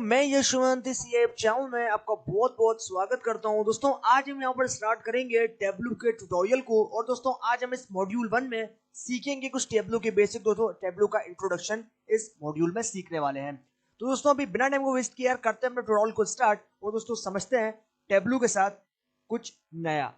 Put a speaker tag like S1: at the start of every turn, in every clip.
S1: मैं यशवंत इस चैनल में आपका बहुत बहुत स्वागत करता हूं। दोस्तों आज हम यहां पर स्टार्ट करेंगे टेबलू के ट्यूटोरियल को। और दोस्तों आज हम इस मॉड्यूल 1 में सीखेंगे कुछ टेबलू के बेसिक। दोस्तों टेबलू का इंट्रोडक्शन इस मॉड्यूल में सीखने वाले हैं। तो दोस्तों अभी बिना टाइम को वेस्ट किए करते हैं अपने ट्यूटोरियल को स्टार्ट। और दोस्तों समझते हैं टेबलू के साथ कुछ नया।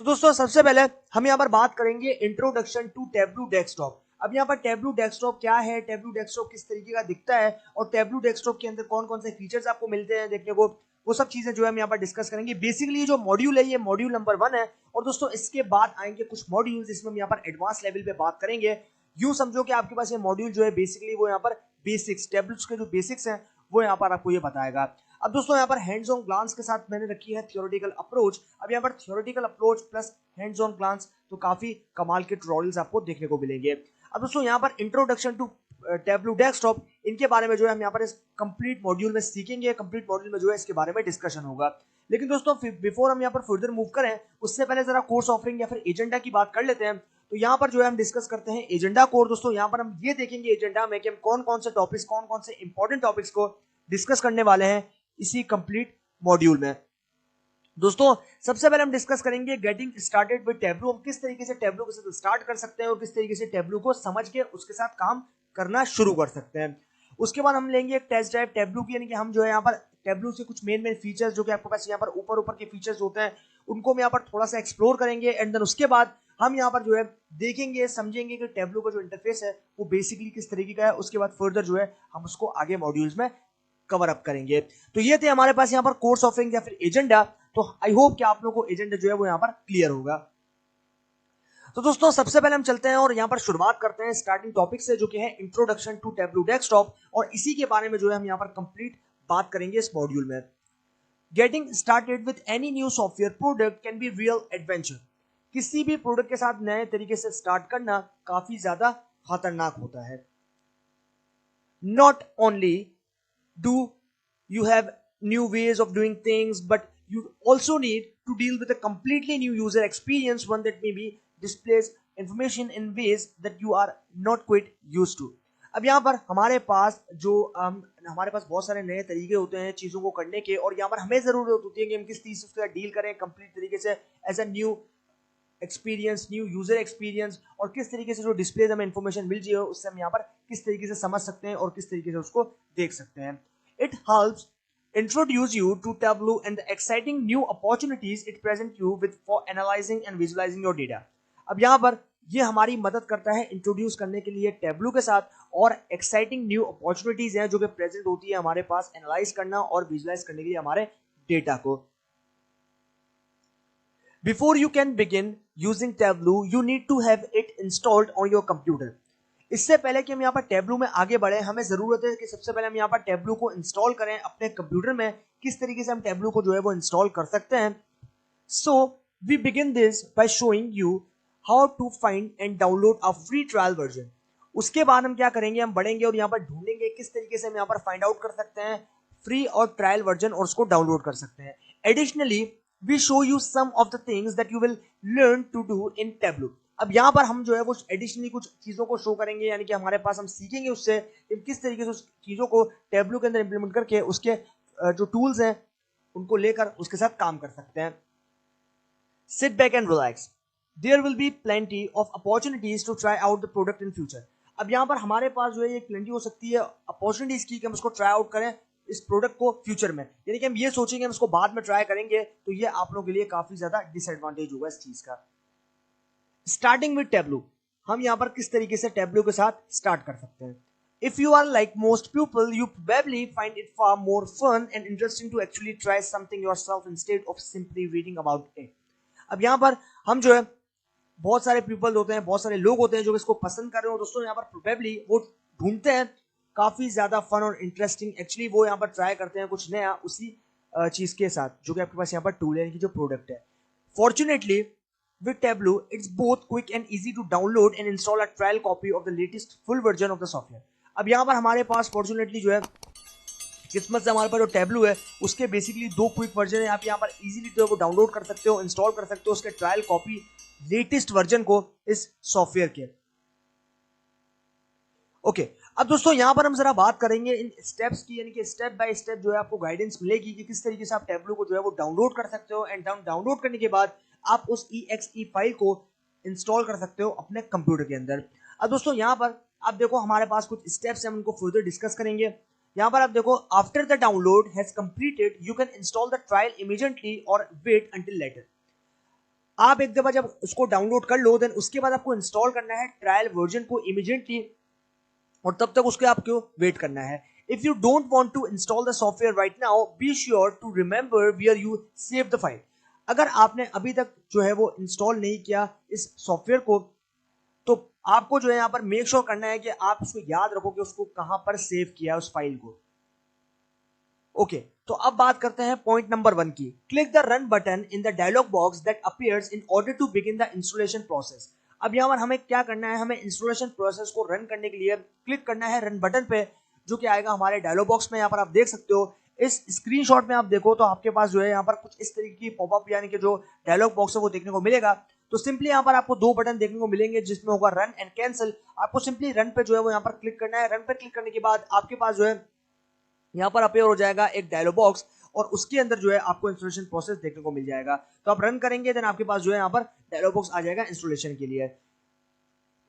S1: तो दोस्तों सबसे पहले हम यहाँ पर बात करेंगे इंट्रोडक्शन टू टेबलू डेस्कटॉप। अब यहाँ पर टेबलू डेस्कटॉप क्या है, टेबलू डेस्कटॉप किस तरीके का दिखता है और टेबलू डेस्कटॉप के अंदर कौन कौन से फीचर्स आपको मिलते हैं देखने को, वो सब चीजें जो है हम यहाँ पर डिस्कस करेंगे। बेसिकली जो मॉड्यूल है ये मॉड्यूल नंबर 1 है। और दोस्तों इसके बाद आएंगे कुछ मॉड्यूल जिसमें हम यहाँ पर एडवांस लेवल पे बात करेंगे। यूं समझो कि आपके पास ये मॉड्यूल जो है बेसिकली वो यहाँ पर बेसिक्स, टेबल्स के जो बेसिक्स हैं वो यहाँ पर आपको ये बताएगा। अब दोस्तों यहाँ पर हैंड्स ऑन ग्लांस के साथ मैंने रखी है थियोरेटिकल अप्रोच। अब यहाँ पर theoretical approach plus hands on glance तो काफी कमाल के ट्यूटोरियल्स आपको देखने को मिलेंगे। अब दोस्तों यहाँ पर इंट्रोडक्शन टू टेबलू डेस्कटॉप, इनके बारे में जो है हम यहाँ पर इस कंप्लीट मॉड्यूल में सीखेंगे। कंप्लीट मॉड्यूल में जो है इसके बारे में डिस्कशन होगा। लेकिन दोस्तों बिफोर हम यहाँ पर फर्दर मूव करें उससे पहले जरा कोर्स ऑफरिंग या फिर एजेंडा की बात कर लेते हैं। तो यहाँ पर जो है हम डिस्कस करते हैं एजेंडा को। दोस्तों यहाँ पर हम ये देखेंगे एजेंडा में कि हम कौन कौन से टॉपिक्स, कौन कौन से इंपॉर्टेंट टॉपिक्स को डिस्कस करने वाले हैं इसी कंप्लीट मॉड्यूल में। दोस्तों सबसे पहले हम डिस्कस करेंगे गेटिंग स्टार्टेड विद टेबलू। हम किस तरीके से टेबलू के साथ स्टार्ट कर सकते हैं और किस तरीके से टेबलू को समझ के उसके साथ काम करना शुरू कर सकते हैं। उसके बाद हम लेंगे एक टेस्ट ड्राइव टेबलू की, यानी कि हम जो है यहाँ पर टेबलू से कुछ मेन फीचर्स जो कि आपके पास यहाँ पर ऊपर ऊपर के फीचर्स होते हैं उनको हम यहाँ पर थोड़ा सा एक्सप्लोर करेंगे। एंड देन उसके बाद हम यहाँ पर जो है देखेंगे समझेंगे कि टेबलू का जो इंटरफेस है वो बेसिकली किस तरीके का है। उसके बाद फर्दर जो है हम उसको आगे मॉड्यूल्स में कवर अप करेंगे। तो ये थे हमारे पास यहाँ पर कोर्स ऑफरिंग या फिर एजेंडा। तो आई होप कि आप लोगों को एजेंडा जो है वो यहाँ पर क्लियर होगा। तो दोस्तों सबसे पहले हम चलते हैं और यहाँ पर शुरुआत करते हैं स्टार्टिंग टॉपिक से, जो कि है इंट्रोडक्शन टू टेबलू डेस्कटॉप। और इसी के बारे में जो है हम यहाँ पर कंप्लीट बात करेंगे इस मॉड्यूल में। Getting started with any new software product can be real adventure. किसी भी प्रोडक्ट के साथ नए तरीके से स्टार्ट करना काफी ज्यादा खतरनाक होता है। Not only do you have new ways of doing things, but you also need to deal with a completely new user experience, one that maybe displays information in ways that you are not quite used to. अब यहाँ पर हमारे पास जो हमारे पास बहुत सारे नए तरीके होते हैं चीज़ों को करने के, और यहाँ पर हमें ज़रूरत होती है कि हम किस चीज़ से डील करें कंप्लीट तरीके से as a new experience, new user experience, और किस तरीके से जो डिस्प्ले हमें इंफॉर्मेशन मिल जाए उससे हम यहाँ पर किस तरीके से समझ सकते हैं और किस तरीके से उसको देख सकते हैं। It helps introduce you to Tableau and the exciting new opportunities it presents you with for analyzing and visualizing your data. अब यहाँ पर ये हमारी मदद करता है इंट्रोड्यूस करने के लिए टेबलू के साथ, और एक्साइटिंग न्यू अपॉर्चुनिटीज हैं जो कि प्रेजेंट होती है हमारे पास एनालाइज करना और विजुलाइज करने के लिए हमारे डेटा को। Before you can begin using Tableau, you need to have it installed on your computer. इससे पहले कि हम यहाँ पर टेबलू में आगे बढ़े हमें जरूरत है कि सबसे पहले हम यहाँ पर टेबलू को इंस्टॉल करें अपने कंप्यूटर में। किस तरीके से हम टेबलू को जो है वो इंस्टॉल कर सकते हैं। So we begin this by showing you how to find and download a free trial version. उसके बाद हम क्या करेंगे, हम बढ़ेंगे और यहाँ पर ढूंढेंगे किस तरीके से हम यहाँ पर फाइंड आउट कर सकते हैं फ्री और ट्रायल वर्जन और उसको डाउनलोड कर सकते हैं। Additionally we show you some of the things that you will learn to do in Tableau. अब यहाँ पर हम जो है वो एडिशनली कुछ चीज़ों को शो करेंगे, यानी कि हमारे पास हम सीखेंगे उससे कि किस तरीके से उस चीज़ों को टेबलू के अंदर इंप्लीमेंट करके उसके जो टूल्स हैं उनको लेकर उसके साथ काम कर सकते हैं। Sit back and relax, there will be plenty of opportunities to try out the product in future. अब यहाँ पर हमारे पास जो है एक प्लेंटी हो सकती है अपॉर्चुनिटीज की कि हम उसको ट्राई आउट करें इस प्रोडक्ट को फ्यूचर में, यानी कि हम ये सोचेंगे हम उसको बाद में ट्राई करेंगे, तो ये आप लोगों के लिए काफी ज्यादा डिसएडवांटेज होगा इस चीज का। स्टार्टिंग विद टेबलू, हम यहाँ पर किस तरीके से टेबलू के साथ स्टार्ट कर सकते हैं। If you are like most people you probably find it far more fun and interesting to actually try something yourself instead of simply reading about it. अब यहाँ पर हम जो है बहुत सारे पीपल होते हैं, बहुत सारे लोग होते हैं जो इसको पसंद कर रहे हो। दोस्तों यहाँ पर प्रोबेबली वो ढूंढते हैं काफी ज्यादा फन और इंटरेस्टिंग, एक्चुअली वो यहाँ पर ट्राई करते हैं कुछ नया उसी चीज के साथ जो कि आपके पास यहाँ पर टूल है, जो प्रोडक्ट है। Fortunately with Tableau, it's both quick and easy to download and install a trial copy of the latest full version of the software. अब यहाँ पर हमारे पास फॉर्चुनेटली जो है किस्मत से हमारे पास जो टेबलू है उसके बेसिकली 2 क्विक वर्जन है। आप यहाँ पर इजीली जो है वो डाउनलोड कर सकते हो, इंस्टॉल कर सकते हो उसके ट्रायल कॉपी लेटेस्ट वर्जन को इस सॉफ्टवेयर के। ओके अब दोस्तों यहाँ पर हम जरा बात करेंगे इन स्टेप्स की, यानी कि स्टेप बाय स्टेप जो है आपको गाइडेंस मिलेगी कि किस तरीके से आप टेब्लू को जो है वो डाउनलोड कर सकते हो, एंड डाउनलोड करने के बाद आप उस exe फाइल को इंस्टॉल कर सकते हो अपने कंप्यूटर के अंदर। अब दोस्तों यहाँ पर आप देखो हमारे पास कुछ स्टेप्स हैं, हम उनको फर्दर डिस्कस करेंगे। यहाँ पर आप देखो, after the download has completed you can install the trial immediately और वेट अंटिल लेटर। आप एक दफा जब उसको डाउनलोड कर लो देन उसके बाद आपको इंस्टॉल करना है ट्रायल वर्जन को इमीडिएटली, और तब तक उसके आपको वेट करना है। If you don't want to install the software right now, be sure to remember where you save the file. अगर आपने अभी तक जो है वो इंस्टॉल नहीं किया इस सॉफ्टवेयर को, तो आपको जो है यहाँ पर मेक श्योर करना है कि आप उसको याद रखो कि उसको कहां पर सेव किया है उस फाइल को। ओके तो अब बात करते हैं पॉइंट नंबर 1 की। Click the run button in the dialog box that appears in order to begin the installation process. अब यहाँ पर हमें क्या करना है, हमें इंस्टॉलेशन प्रोसेस को रन करने के लिए क्लिक करना है रन बटन पे, जो कि आएगा हमारे डायलॉग बॉक्स में। यहाँ पर आप देख सकते हो, इस स्क्रीनशॉट में आप देखो तो आपके पास जो है यहाँ पर कुछ इस तरीके की पॉपअप यानी कि जो डायलॉग बॉक्स है वो देखने को मिलेगा। तो सिंपली यहाँ पर आपको 2 बटन देखने को मिलेंगे जिसमें होगा रन एंड कैंसिल। आपको सिंपली रन पे जो है वो यहाँ पर क्लिक करना है। रन पे क्लिक करने के बाद आपके पास जो है यहाँ पर अपीयर हो जाएगा एक डायलॉग बॉक्स, और उसके अंदर जो है आपको इंस्टॉलेशन प्रोसेस देखने को मिल जाएगा। तो आप रन करेंगे देन आपके पास जो है यहाँ पर डायलॉग बॉक्स आ जाएगा इंस्टॉलेशन के लिए।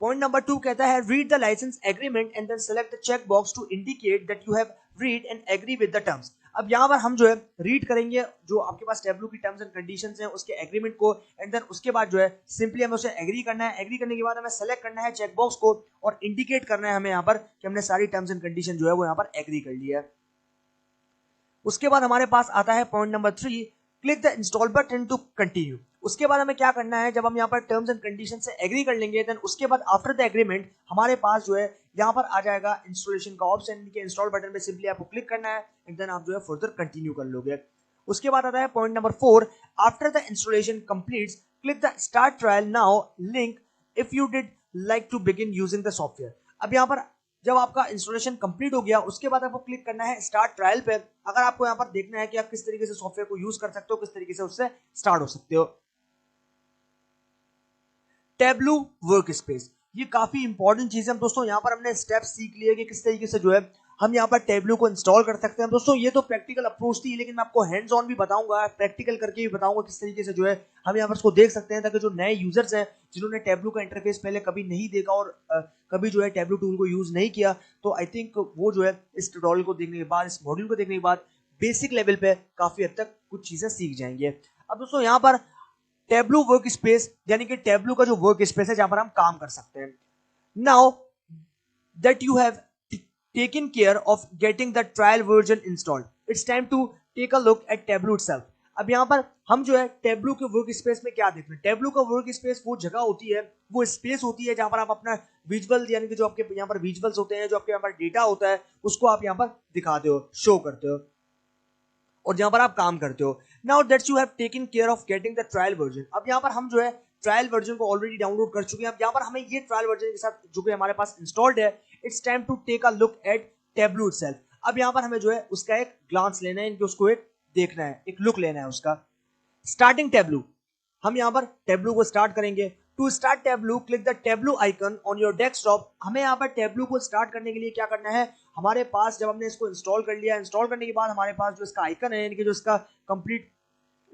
S1: पॉइंट नंबर 2 कहता है read the licence agreement and then select the check box to indicate that you have read and agree with the terms. अब यहाँ पर हम जो है रीड करेंगे जो आपके पास टेब्लू की टर्म्स एंड कंडीशंस हैं उसके एग्रीमेंट को, एंड देन उसके बाद जो है सिंपली हमें उसे एग्री करना है। एग्री करने के बाद हमें सेलेक्ट करना है चेक बॉक्स को और इंडिकेट करना है हमें यहाँ पर कि हमने सारी टर्म्स एंड कंडीशन जो है वो यहाँ पर एग्री कर लिया है। उसके बाद हमारे पास आता है point number 3, click the install button to continue. उसके बाद हमें क्या करना है, जब हम यहाँ पर टर्म्स एंड कंडीशन से एग्री कर लेंगे देन उसके बाद आफ्टर द एग्रीमेंट हमारे पास जो है यहाँ पर आ जाएगा इंस्टॉलेशन का ऑप्शन के इंस्टॉल बटन पे सिंपली आपको क्लिक करना है एंड देन आप जो है फर्दर कंटिन्यू कर लोगे। उसके बाद आता है point number 4, after the installation completes click the start trial now link if you did like to begin using the software. अब यहाँ पर जब आपका इंस्टॉलेशन कंप्लीट हो गया उसके बाद आपको क्लिक करना है स्टार्ट ट्रायल पे, अगर आपको यहाँ पर देखना है कि आप किस तरीके से सॉफ्टवेयर को यूज कर सकते हो, किस तरीके से उससे स्टार्ट हो सकते हो। टेब्लू वर्क स्पेस, ये काफी इंपॉर्टेंट चीज है दोस्तों। यहाँ पर हमने स्टेप सीख लिए कि किस तरीके से जो है हम यहाँ पर टेब्लू को इंस्टॉल कर सकते हैं। दोस्तों ये तो प्रैक्टिकल अप्रोच थी, लेकिन मैं आपको हैंड्स ऑन भी बताऊंगा, प्रैक्टिकल करके भी बताऊंगा किस तरीके से जो है हम यहाँ पर इसको देख सकते हैं, ताकि जो नए यूजर्स हैं जिन्होंने टेब्लू का इंटरफेस पहले कभी नहीं देखा और कभी जो है टेब्लू टूल को यूज नहीं किया, तो आई थिंक वो जो है इस ट्यूटोरियल को देखने के बाद, इस मॉड्यूल को देखने के बाद बेसिक लेवल पे काफी हद तक कुछ चीजें सीख जाएंगे। अब दोस्तों यहाँ पर टेब्लू वर्क स्पेस यानी कि टेब्लू का जो वर्क स्पेस है जहां पर हम काम कर सकते हैं। Now that you have taken care of getting the trial version installed, it's time to take a look at Tableau itself. अब यहाँ पर हम जो है टेब्लू के वर्क स्पेस में क्या देख रहे हैं, टेब्लू का वर्क स्पेस वो जगह होती है, वो स्पेस होती है जहां पर आप अपना विजुअल यानी कि जो आपके यहाँ पर विजुअल्स होते हैं, जो आपके यहाँ पर डेटा होता है उसको आप यहाँ पर दिखाते हो, शो करते हो और जहां पर आप काम करते हो। Now that's you have taken care of getting the trial version. अब यहाँ पर हम जो है ट्रायल वर्जन को ऑलरेडी डाउनलोड कर चुके हैं। अब यहाँ पर हमें ये ट्रायल वर्जन के साथ जो कि हमारे पास इंस्टॉल्ड है, it's time to take a look at Tableau itself. अब यहाँ पर हमें जो है उसका एक ग्लांस लेना है, इनके उसको एक देखना है, एक लुक लेना है उसका। स्टार्टिंग टेब्लू, हम यहाँ पर टेब्लू को स्टार्ट करेंगे। To start Tableau click the Tableau icon on your desktop. हमें यहाँ पर टेब्लू को स्टार्ट करने के लिए क्या करना है, हमारे पास जब हमने इसको इंस्टॉल कर लिया, इंस्टॉल करने के बाद हमारे पास जो इसका आइकन है यानी कि जो इसका कंप्लीट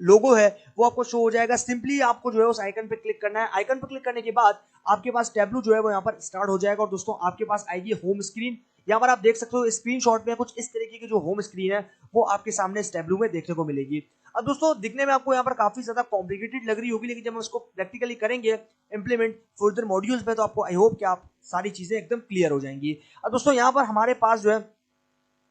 S1: लोगो है वो आपको शो हो जाएगा। सिंपली आपको जो है उस आइकन पे क्लिक करना है। आइकन पे क्लिक करने के बाद आपके पास टेब्लू जो है वो यहाँ पर स्टार्ट हो जाएगा और दोस्तों आपके पास आएगी होम स्क्रीन। यहाँ पर आप देख सकते हो स्क्रीनशॉट में कुछ इस तरीके की जो होम स्क्रीन है वो आपके सामने इस टेब्लू में देखने को मिलेगी। अब दोस्तों दिखने में आपको यहाँ पर काफी ज्यादा कॉम्प्लिकेटेड लग रही होगी, लेकिन जब हम उसको प्रैक्टिकली करेंगे इंप्लीमेंट फर्दर मॉड्यूल्स में तो आपको आई होप कि आप सारी चीजें एकदम क्लियर हो जाएंगी। अब दोस्तों यहाँ पर हमारे पास जो है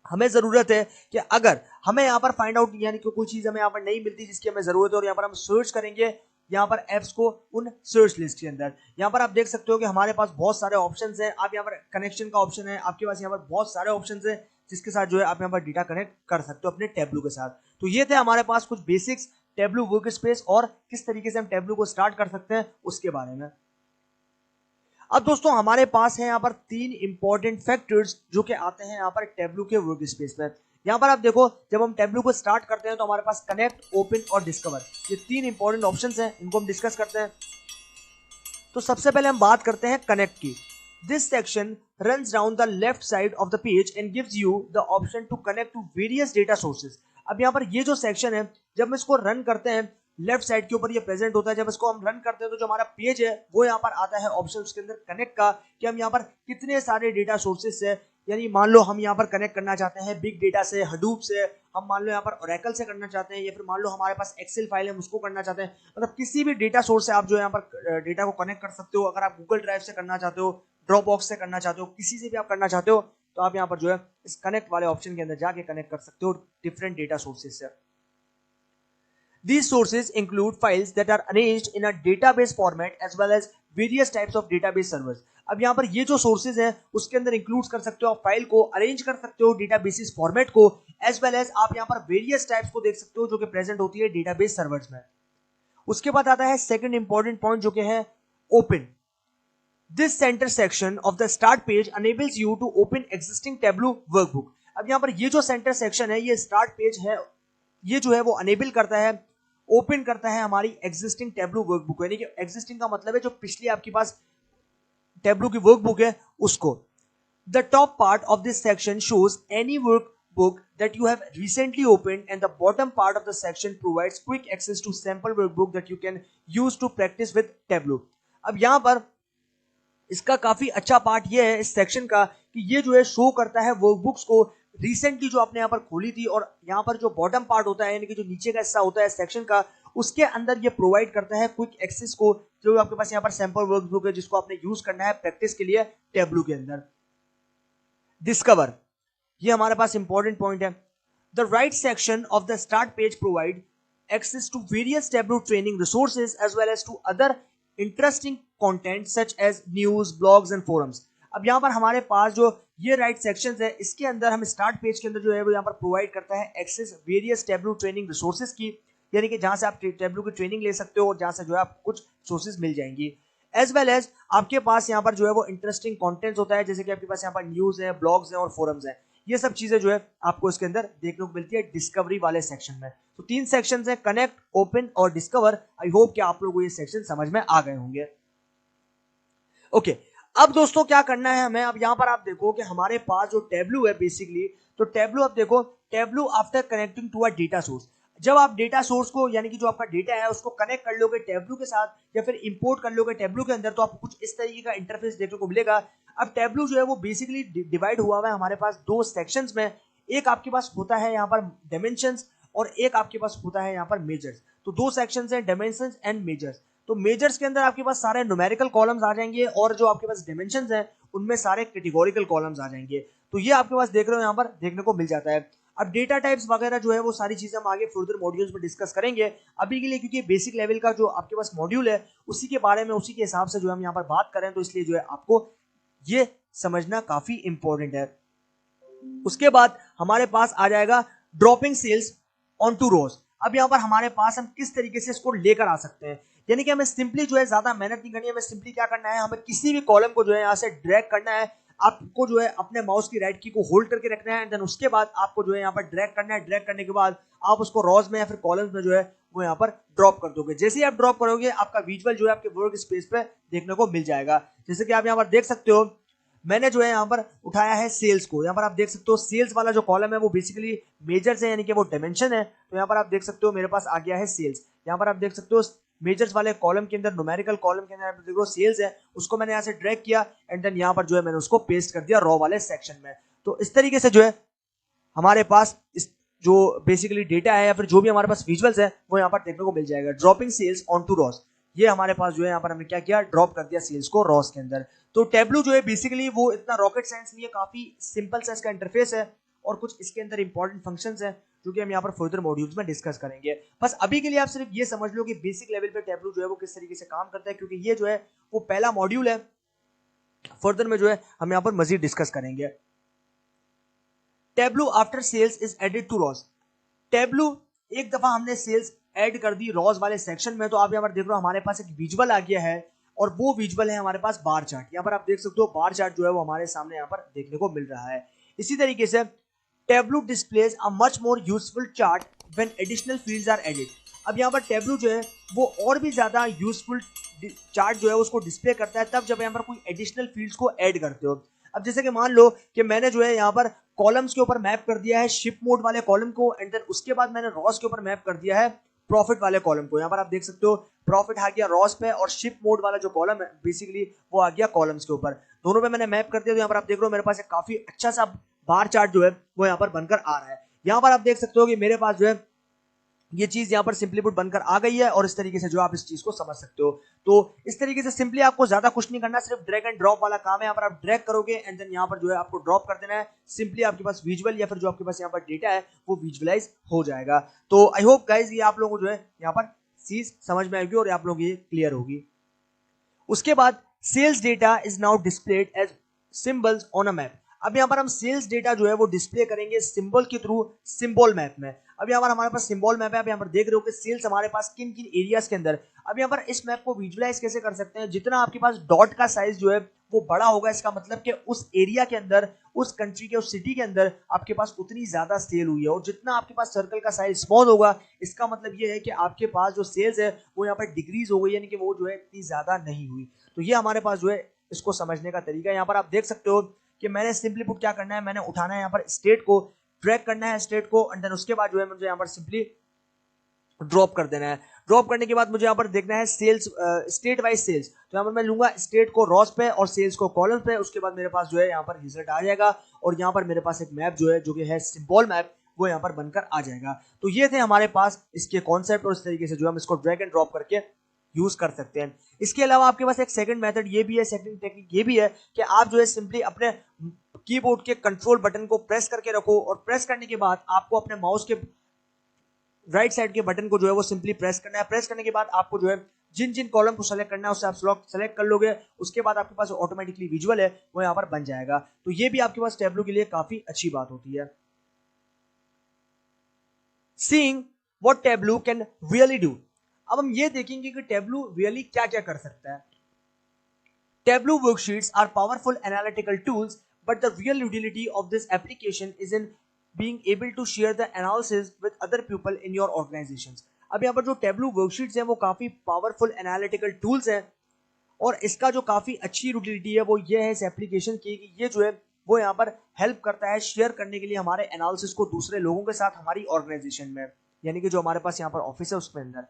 S1: हमें जरूरत है कि अगर हमें यहाँ पर फाइंड आउट यानी कि कोई चीज हमें यहाँ पर नहीं मिलती जिसकी हमें जरूरत है और यहाँ पर हम सर्च करेंगे यहाँ पर एप्स को उन सर्च लिस्ट के अंदर। यहाँ पर आप देख सकते हो कि हमारे पास बहुत सारे ऑप्शंस हैं। आप यहाँ पर कनेक्शन का ऑप्शन है, आपके पास यहाँ पर बहुत सारे ऑप्शंस हैं जिसके साथ जो है आप यहाँ पर डेटा कनेक्ट कर सकते हो अपने टेब्लू के साथ। तो ये थे हमारे पास कुछ बेसिक्स टेब्लू वर्क स्पेस और किस तरीके से हम टेब्लू को स्टार्ट कर सकते हैं उसके बारे में। अब दोस्तों हमारे पास है यहाँ पर 3 इंपॉर्टेंट फैक्टर्स जो कि आते हैं यहाँ पर टेब्लू के वर्क स्पेस में। यहाँ पर आप देखो जब हम टेब्लू को स्टार्ट करते हैं तो हमारे पास कनेक्ट, ओपन और डिस्कवर, ये 3 इंपॉर्टेंट ऑप्शंस हैं, इनको हम डिस्कस करते हैं। तो सबसे पहले हम बात करते हैं कनेक्ट की। This section runs down the left side of the page and gives you the option to connect to various data sources. अब यहाँ पर ये जो सेक्शन है, जब हम इसको रन करते हैं लेफ्ट साइड के ऊपर ये प्रेजेंट होता है। जब इसको हम रन करते हैं तो जो हमारा पेज है वो यहाँ पर आता है ऑप्शन उसके अंदर कनेक्ट का, कि हम यहाँ पर कितने सारे डेटा सोर्सेस से, यानी मान लो हम यहाँ पर कनेक्ट करना चाहते हैं बिग डेटा से, हडूप से, हम मान लो यहाँ पर ओरेकल से करना चाहते हैं, या फिर मान लो हमारे पास एक्सेल फाइल है उसको करना चाहते हैं। मतलब किसी भी डेटा सोर्स से आप जो यहाँ पर डेटा को कनेक्ट कर सकते हो। अगर आप गूगल ड्राइव से करना चाहते हो, ड्रॉप बॉक्स से करना चाहते हो, किसी से भी आप करना चाहते हो, तो आप यहाँ पर जो है इस कनेक्ट वाले ऑप्शन के अंदर जाके कनेक्ट कर सकते हो डिफरेंट डेटा सोर्सेज से। These sources include files that are arranged in a database format as well as various types of database servers. अब यहाँ पर ये जो सोर्सेज हैं उसके अंदर इंक्लूड कर सकते हो आप फाइल को, अरेंज कर सकते हो डेटाबेसिस फॉर्मेट को, एज वेल एज आप यहाँ पर वेरियस टाइप्स को देख सकते हो जो कि प्रेजेंट होती है डेटाबेस सर्वर्स में। उसके बाद आता है सेकंड इंपॉर्टेंट पॉइंट जो कि है open. This centre section of the start page enables you to open existing Tableau workbook. अब यहाँ पर ये जो सेंटर सेक्शन है, ये स्टार्ट पेज है, ये जो है वो अनेबल करता है, ओपन करता है हमारी एग्जिस्टिंग टेबलू वर्कबुक, यानी कि एग्जिस्टिंग का मतलब है जो पिछली आपके पास टेबलू की वर्कबुक है उसको। The top part of this section shows any workbook that you have recently opened and the bottom part of the section provides quick access to sample workbook that you can use to practise with Tableau. अब यहाँ पर इसका काफी अच्छा part ये है इस section का कि ये जो है शो करता है वर्कबुक्स को रिसेंटली जो आपने यहाँ पर खोली थी, और यहाँ पर जो बॉटम पार्ट होता है यानी कि जो नीचे का हिस्सा होता है सेक्शन का, उसके अंदर ये प्रोवाइड करता है क्विक एक्सेस को, जो आपके पास यहाँ पर सैंपल वर्कबुक है जिसको आपने यूज करना है प्रैक्टिस के लिए टेबलू के अंदर। डिस्कवर, ये हमारे पास इंपॉर्टेंट पॉइंट है। The right section of the start page provide access to various Tableau training resources as well as to other interesting content such as news, blogs and forums. अब यहाँ पर हमारे पास जो ये राइट सेक्शंस है, इसके अंदर हम स्टार्ट पेज के अंदर जो है वो यहाँ पर प्रोवाइड करता है access various Tableau training resources की, यानी कि जहां से आप टेबलू की ट्रेनिंग ले सकते हो और जहां से जो है आप कुछ सोर्सेज मिल जाएंगी। एज वेल एज आपके पास यहाँ पर जो है वो इंटरेस्टिंग कंटेंट्स होता है, जैसे कि आपके पास यहाँ पर न्यूज है, ब्लॉग्स है और फोरम्स है। ये सब चीजें जो है आपको इसके अंदर देखने को मिलती है डिस्कवरी वाले सेक्शन में। तो 3 सेक्शन है, कनेक्ट, ओपन और डिस्कवर। आई होप कि आप लोगों को ये सेक्शन समझ में आ गए होंगे। ओके, अब दोस्तों क्या करना है हमें। अब यहाँ पर आप देखो कि हमारे पास जो टेबलू है बेसिकली, तो टेबलू, अब देखो Tableau after connecting to a data source, जब आप डेटा सोर्स को यानी कि जो आपका डेटा है उसको कनेक्ट कर लोगे टेबलू के साथ या फिर इंपोर्ट कर लोगे टेबलू के अंदर, तो आपको कुछ इस तरीके का इंटरफेस देखने को मिलेगा। अब टेबलू जो है वो बेसिकली डिवाइड हुआ है हमारे पास 2 सेक्शंस में। एक आपके पास होता है यहाँ पर डायमेंशंस और एक आपके पास होता है यहाँ पर मेजर्स। तो 2 सेक्शंस हैं, डायमेंशंस एंड मेजर्स। तो मेजर्स के अंदर आपके पास सारे न्यूमेरिकल कॉलम्स आ जाएंगे और जो आपके पास डायमेंशंस हैं उनमें सारे कैटेगोरिकल कॉलम्स आ जाएंगे। तो ये आपके पास देख रहे हो यहाँ पर देखने को मिल जाता है। अब डेटा टाइप्स वगैरह जो है वो सारी चीजें हम आगे फर्दर मॉड्यूल्स में डिस्कस करेंगे। अभी के लिए क्योंकि बेसिक लेवल का जो आपके पास मॉड्यूल है उसी के बारे में, उसी के हिसाब से जो हम यहाँ पर बात करें, तो इसलिए जो है आपको ये समझना काफी इंपॉर्टेंट है। उसके बाद हमारे पास आ जाएगा dropping sales on two rows. अब यहाँ पर हमारे पास हम किस तरीके से इसको लेकर आ सकते हैं, यानी कि हमें सिंपली जो है ज्यादा मेहनत नहीं करनी है। हमें सिंपली क्या करना है, हमें किसी भी कॉलम को जो है यहाँ से ड्रैग करना है। आपको जो है अपने माउस की राइट की को होल्ड करके रखना है, देन उसके बाद आपको जो है यहाँ पर ड्रैग करना है। ड्रैग करने के बाद आप उसको रॉज में या फिर कॉलम्स में जो है वो यहाँ पर ड्रॉप कर दोगे। जैसे ही आप ड्रॉप करोगे आपका विजुअल जो है आपके वर्क स्पेस पे देखने को मिल जाएगा। जैसे कि आप यहाँ पर देख सकते हो, मैंने जो है यहाँ पर उठाया है सेल्स को। यहाँ पर आप देख सकते हो सेल्स वाला जो कॉलम है वो बेसिकली मेजर्स है, यानी कि वो डायमेंशन है। तो यहाँ पर आप देख सकते हो मेरे पास आ गया है सेल्स। यहाँ पर आप देख सकते हो मेजर्स वाले कॉलम के अंदर, न्यूमेरिकल कॉलम के अंदर आप देखो सेल्स है, उसको मैंने यहाँ से ड्रैग किया एंड देन यहाँ पर जो है मैंने उसको पेस्ट कर दिया रॉ वाले सेक्शन में। तो इस तरीके से जो है हमारे पास इस जो बेसिकली डेटा है या फिर जो भी हमारे पास विजुअल्स है वो यहाँ पर देखने को मिल जाएगा। Dropping sales on to rows, ये हमारे पास जो है यहाँ पर हमने क्या किया, ड्रॉप कर दिया सेल्स को रॉस के अंदर। तो टेबलू जो है बेसिकली वो इतना रॉकेट साइंस नहीं है, काफी सिंपल सा इसका इंटरफेस है और कुछ इसके अंदर इंपॉर्टेंट फंक्शंस हैं जो कि हम यहाँ पर फर्दर मॉड्यूल्स में डिस्कस करेंगे। बस अभी के लिए आप सिर्फ ये समझ लो कि बेसिक लेवल पे टेबलू जो है वो किस तरीके से काम करता है, क्योंकि ये जो है वो पहला मॉड्यूल है। फर्दर में जो है हम यहाँ पर मजीद डिस्कस करेंगे। Tableau after sales is added to rows. Tableau एक दफा हमने सेल्स ऐड कर दी रॉस वाले सेक्शन में, तो आप यहाँ पर देख रहे हो हमारे पास एक विजुअल आ गया है और वो विजुअल है हमारे पास बार चार्ट। यहाँ पर आप देख सकते हो बार चार्ट जो है वो हमारे सामने यहाँ पर देखने को मिल रहा है। इसी तरीके से Tableau displays a much more useful chart when additional fields are added. अब यहाँ पर टेबलू जो है वो और भी ज्यादा यूजफुल चार्ट जो है उसको डिस्प्ले करता है तब जब यहाँ पर कोई एडिशनल फील्ड्स को ऐड करते हो। अब जैसे कि मान लो कि मैंने जो है यहाँ पर कॉलम्स के ऊपर मैप कर दिया है शिप मोड वाले कॉलम को, एंड देन उसके बाद मैंने रॉस के ऊपर मैप कर दिया है प्रॉफिट वाले कॉलम को। यहाँ पर आप देख सकते हो प्रॉफिट आ गया रॉस पे और शिप मोड वाला जो कॉलम है बेसिकली वो आ गया कॉलम्स के ऊपर। दोनों पे मैंने मैप कर दिया। तो यहाँ पर आप देख रहे हो मेरे पास एक काफी अच्छा सा बार चार्ट जो है वो यहाँ पर बनकर आ रहा है। यहाँ पर आप देख सकते हो कि मेरे पास जो है ये चीज यहाँ पर सिंपली पुट बनकर आ गई है और इस तरीके से जो आप इस चीज को समझ सकते हो। तो इस तरीके से सिंपली आपको ज्यादा कुछ नहीं करना, सिर्फ ड्रैग एंड ड्रॉप वाला काम है। यहाँ पर आप ड्रैग करोगे एंड देन यहाँ पर जो है आपको ड्रॉप कर देना है। सिंपली आपके पास विजुअल या फिर जो आपके पास यहाँ पर डेटा है वो विजुअलाइज हो जाएगा। तो आई होप गाइज ये आप लोगों को जो है यहाँ पर चीज समझ में आएगी और आप लोगों की ये क्लियर होगी। उसके बाद sales data is now displayed as symbols on a map. अब यहाँ पर हम सेल्स डेटा जो है वो डिस्प्ले करेंगे सिंबल के थ्रू सिंबल मैप में। अब यहाँ पर हमारे पास सिंबल मैप है। अब यहाँ पर देख रहे हो कि सेल्स हमारे पास किन किन एरियाज के अंदर। अब यहाँ पर इस मैप को विजुअलाइज कैसे कर सकते हैं, जितना आपके पास डॉट का साइज जो है वो बड़ा होगा इसका मतलब कि उस एरिया के अंदर, उस कंट्री के, उस सिटी के अंदर आपके पास उतनी ज्यादा सेल हुई है, और जितना आपके पास सर्कल का साइज स्मॉल होगा इसका मतलब ये है कि आपके पास जो सेल्स है वो यहाँ पर डिक्रीज हो गई, यानी कि वो जो है इतनी ज्यादा नहीं हुई। तो ये हमारे पास जो है इसको समझने का तरीका है। यहाँ पर आप देख सकते हो कि मैंने सिंपली पुट क्या करना है, मैंने उठाना है यहाँ पर स्टेट को, ड्रैग करना है स्टेट को, एंड देन उसके बाद जो है मुझे यहाँ पर सिंपली ड्रॉप कर देना है। ड्रॉप करने के बाद मुझे यहाँ पर देखना है सेल्स, स्टेट वाइज सेल्स। तो यहाँ पर मैं लूंगा स्टेट को रॉस पे और सेल्स को कॉलम पे। उसके बाद मेरे पास जो है यहाँ पर रिजल्ट आ जाएगा और यहाँ पर मेरे पास एक मैप जो है जो कि है सिंबल मैप वो यहाँ पर बनकर आ जाएगा। तो ये थे हमारे पास इसके कॉन्सेप्ट और इस तरीके से जो हम इसको ड्रैग एंड ड्रॉप करके यूज कर सकते हैं। इसके अलावा आपके पास एक सेकंड मेथड ये भी है, सेकंड टेक्निक ये भी है कि आप जो है सिंपली अपने कीबोर्ड के कंट्रोल बटन को प्रेस करके रखो और प्रेस करने के बाद आपको अपने माउस के राइट साइड के बटन को जो है वो सिंपली प्रेस करना है। प्रेस करने के बाद आपको जो है जिन जिन कॉलम को सेलेक्ट करना है उससे आप सेलेक्ट कर लोगे। उसके बाद आपके पास ऑटोमेटिकली विजुअल है वो यहाँ पर बन जाएगा। तो ये भी आपके पास टेबलू के लिए काफी अच्छी बात होती है। Seeing what tableau can really do. अब हम ये देखेंगे कि टेबलू रियली क्या क्या कर सकता है। Tableau worksheets are powerful analytical tools, but the real utility of this application is in being able to share the analysis with other people in your organizations. अब यहाँ पर जो टेबलू वर्कशीट्स हैं वो काफी पावरफुल एनालिटिकल टूल्स हैं और इसका जो काफी अच्छी यूटिलिटी है वो ये है इस एप्लीकेशन की कि ये जो है वो यहाँ पर हेल्प करता है शेयर करने के लिए हमारे एनालिसिस को दूसरे लोगों के साथ हमारी ऑर्गेनाइजेशन में, यानी कि जो हमारे पास यहाँ पर ऑफिस है उसके अंदर।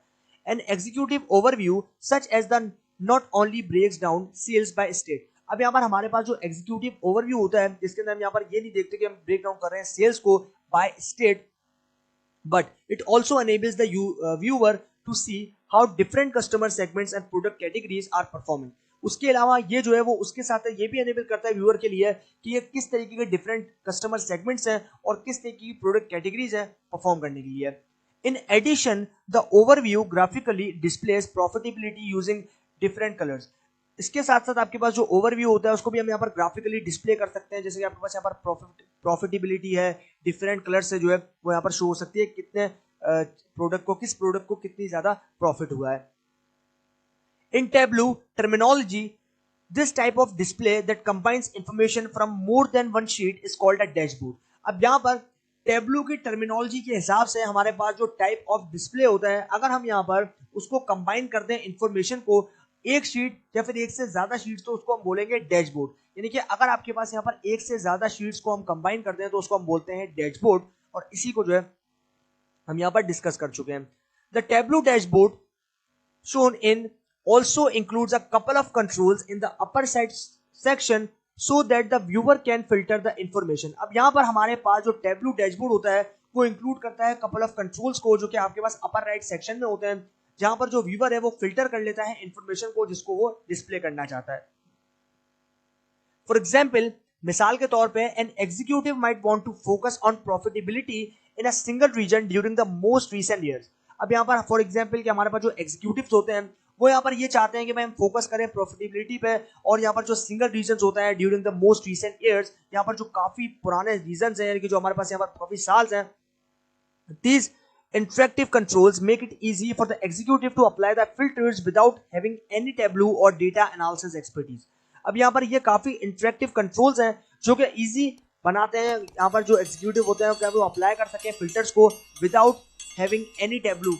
S1: An executive overview such as the not only breaks down sales by state. अब यहाँ पर हमारे पास जो एग्जीक्यूटिव ओवरव्यू होता है जिसके अंदर हम यहाँ पर ये नहीं देखते कि हम ब्रेक डाउन कर रहे हैं सेल्स को by state, but it also enables the viewer to see how different customer segments and product categories are performing. उसके अलावा ये जो है वो उसके साथ ये भी एनेबल करता है व्यूअर के लिए कि ये किस तरीके के डिफरेंट कस्टमर सेगमेंट्स हैं और किस तरीके की प्रोडक्ट कैटेगरीज हैं परफॉर्म करने के लिए। In addition the overview graphically displays profitability using different colours. इसके साथ साथ आपके पास जो ओवरव्यू होता है उसको भी हम यहाँ पर ग्राफिकली डिस्प्ले कर सकते हैं। जैसे कि आपके पास यहाँ पर प्रॉफिटेबिलिटी है, डिफरेंट कलर से जो है वो यहाँ पर शो हो सकती है कितने प्रोडक्ट को, किस प्रोडक्ट को कितनी ज्यादा प्रॉफिट हुआ है। In Tableau terminology this type of display that combines information from more than one sheet is called a dashboard. अब यहाँ पर टेबलू की टर्मिनोलॉजी के हिसाब से हमारे पास जो टाइप ऑफ डिस्प्ले होता है अगर हम यहाँ पर उसको कंबाइन कर दें इंफॉर्मेशन को एक शीट या फिर एक से ज्यादा शीट्स तो उसको हम बोलेंगे डैशबोर्ड। यानी कि अगर आपके पास यहाँ पर एक से ज्यादा शीट्स को हम कंबाइन करते हैं तो उसको हम बोलते हैं डैशबोर्ड, और इसी को जो है हम यहाँ पर डिस्कस कर चुके हैं। The tableau dashboard shown in also includes a couple of controls in the upper side section so that the viewer can filter the information. अब यहाँ पर हमारे पास जो टेबलू डैशबोर्ड होता है वो इंक्लूड करता है couple of controls को जो कि आपके पास अपर राइट सेक्शन में होते हैं, जहां पर जो व्यूअर है वो फिल्टर कर लेता है इंफॉर्मेशन को जिसको वो डिस्प्ले करना चाहता है। फॉर एग्जाम्पल, मिसाल के तौर पे an executive might want to focus on profitability in a single region during the most recent years. अब यहाँ पर फॉर एग्जाम्पल कि हमारे पास जो एग्जीक्यूटिव्स होते हैं वो यहाँ पर ये चाहते हैं कि हम फोकस करें प्रॉफिटेबिलिटी पे, और यहाँ पर जो सिंगल रीजन होता है during the most recent years, यहाँ पर जो काफी पुराने रीजन है यानी कि जो हमारे पास यहाँ पर काफी साल हैं, these interactive controls make it easy for the executive to apply the filters without having any Tableau or data analysis expertise. अब यहाँ पर ये काफी इंटरेक्टिव कंट्रोल्स हैं जो कि इजी बनाते हैं यहाँ पर जो एग्जीक्यूटिव होते हैं क्या वो अप्लाई कर सके फिल्टर्स को विदाउट हैविंग एनी टेबलू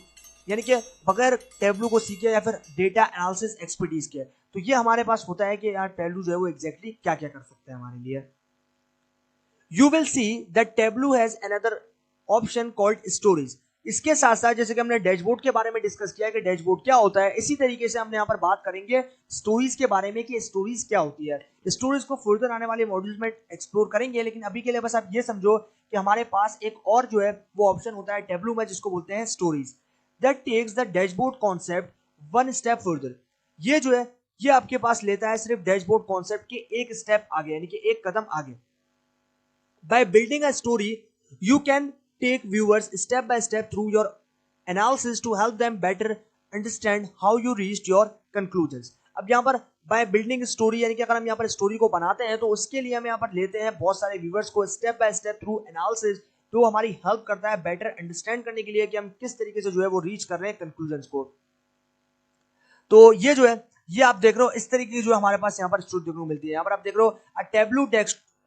S1: यानी कि बगैर टेबलू को सीखे या फिर डेटा एनालिसिस एक्सपर्टीज के। तो ये हमारे पास होता है कि यार टेबलू जो है वो एग्जैक्टली क्या क्या कर सकते हैं हमारे लिए। You will see that tableau has another option called stories. इसके साथ साथ जैसे कि हमने डैशबोर्ड के बारे में डिस्कस किया कि डैशबोर्ड क्या होता है, इसी तरीके से हमने यहाँ पर बात करेंगे स्टोरीज के बारे में कि स्टोरीज क्या होती है। स्टोरीज को फर्दर आने वाले मॉड्यूल्स में एक्सप्लोर करेंगे, लेकिन अभी के लिए बस आप ये समझो कि हमारे पास एक और जो है वो ऑप्शन होता है टेबलू में, जिसको बोलते हैं stories, that takes the dashboard concept one step further. ये जो है ये आपके पास लेता है सिर्फ डैशबोर्ड कॉन्सेप्ट के एक स्टेप आगे, यानी कि एक कदम आगे। By building a story, you can take viewers step by step through your analysis to help them better understand how you reached your conclusions. अब यहाँ पर by building story यानी कि अगर हम यहाँ पर स्टोरी को बनाते हैं तो उसके लिए हम यहाँ पर लेते हैं बहुत सारे व्यूअर्स को step by step through analysis, तो हमारी हेल्प करता है बेटर अंडरस्टैंड करने के लिए कि हम किस तरीके से जो है वो रीच कर रहे हैं कंक्लूजन्स को। तो ये जो है ये आप देख रहे हो इस तरीके की जो हमारे पास यहाँ पर स्टोरी देखने को मिलती है। यहाँ पर आप देख रहे हो a Tableau